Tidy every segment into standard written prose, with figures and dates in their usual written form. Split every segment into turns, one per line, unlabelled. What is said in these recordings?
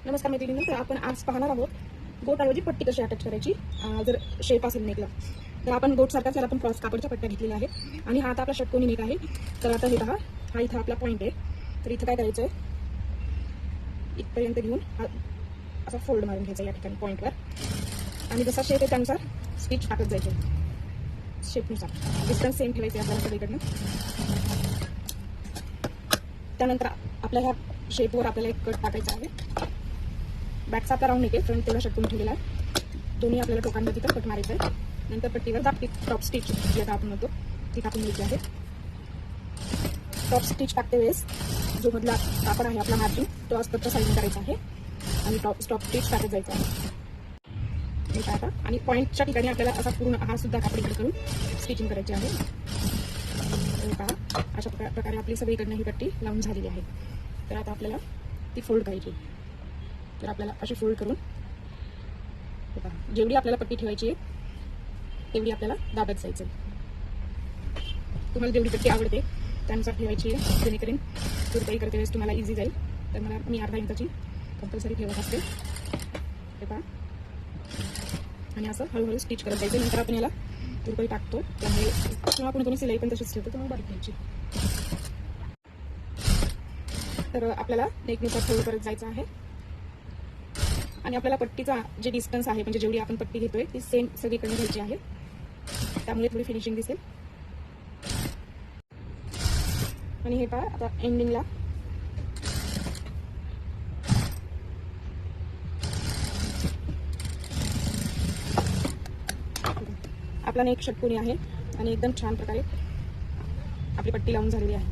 नमस्कार मैत्रिणींनो, तर आपण आज पाहणार आहोत गोटऐवजी पट्टी कशी अटॅच करायची जर शेप असेल नेकला. तर आपण गोट सारखाच याला आपण क्रॉस कापडच्या पट्ट्या घेतलेल्या आहेत आणि हा आता आपला षटकोनी नेक आहे. तर आता हे पहा, हा इथं आपला पॉईंट आहे. तर इथं काय करायचं आहे, इथपर्यंत घेऊन हा असा फोल्ड मारून घ्यायचा या ठिकाणी पॉईंटवर आणि जसा शेप आहे त्यानुसार स्टिच टाकत जायचे. शेपनुसार डिस्टन्स सेम ठेवायचे आपल्याला सगळीकडनं. त्यानंतर आपल्या ह्या शेपवर आपल्याला एक कट टाकायचा आहे. बॅकचा आपला राऊंड नेक आहे, फ्रंट तेवढा षटकोनी ठेवलेला आहे. दोन्ही आपल्याला टोकांवर तिथं कट मारायचं आहे. नंतर पट्टीवर दाबटी टॉप स्टिच ज्याला आपण म्हणतो ती टाकून घ्यायची आहे. टॉप स्टिच टाकते वेळेस जो मधला कापड आहे आपला मार्जिन तो अस्पतच्या साईडने करायचा आहे आणि टॉप स्टिच टाकत जायचा आहे. आता आणि पॉईंटच्या ठिकाणी आपल्याला असा पूर्ण हा सुद्धा कापड इकडे करून स्टिचिंग करायची आहे. पहा, अशा प्रकारे आपली सगळीकडनं ही पट्टी लावून झालेली आहे. तर आता आपल्याला ती फोल्ड करायची. तर आपल्याला अशी फोल्ड करून जेवढी आपल्याला पट्टी ठेवायची आहे तेवढी आपल्याला दाबत जायचं. तुम्हाला जेवढी पट्टी आवडते त्यानुसार ठेवायची आहे, जेणेकरून तुरपाई करते वेळेस तुम्हाला इझी जाईल. तर मी अर्धा इंचाची कंपल्सरी ठेवत असते. हे पहा, आणि असं हळूहळू स्टिच करत जायचं. नंतर आपण याला तुरपाई टाकतो, त्यामुळे किंवा कोणी सिलाई पण तशीच ठेवतो, तुम्हाला बारीक घ्यायची. तर आपल्याला नेकनुसार फोल्ड करत जायचं आहे आणि आपल्याला पट्टीचा जे डिस्टन्स आहे म्हणजे जेवढी आपण पट्टी घेतोय ती सेम सगळीकडे घ्यायची आहे. त्यामुळे थोडी फिनिशिंग दिसेल. आणि हे पहा, आता एंडिंगला आपला नेक षटकोनी आहे आणि एकदम छान प्रकारे आपली पट्टी लावून झालेली आहे.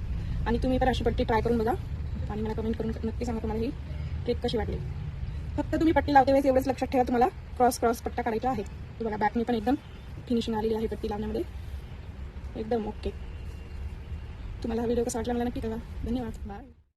आणि तुम्ही पण अशी पट्टी ट्राय करून बघा आणि मला कमेंट करून नक्की सांगा तुम्हाला ही ट्रिक कशी वाटली. फक्त तुम्ही पट्टी लावते वेळेस एवढंच लक्षात ठेवा, तुम्हाला क्रॉस पट्टा काढायचा आहे. तर बघा, बॅकने पण एकदम फिनिशिंग आलेली आहे पट्टी लावण्यामध्ये, एकदम ओके. तुम्हाला हा व्हिडिओ कसा वाटला मला नक्की कळवा. धन्यवाद, बाय.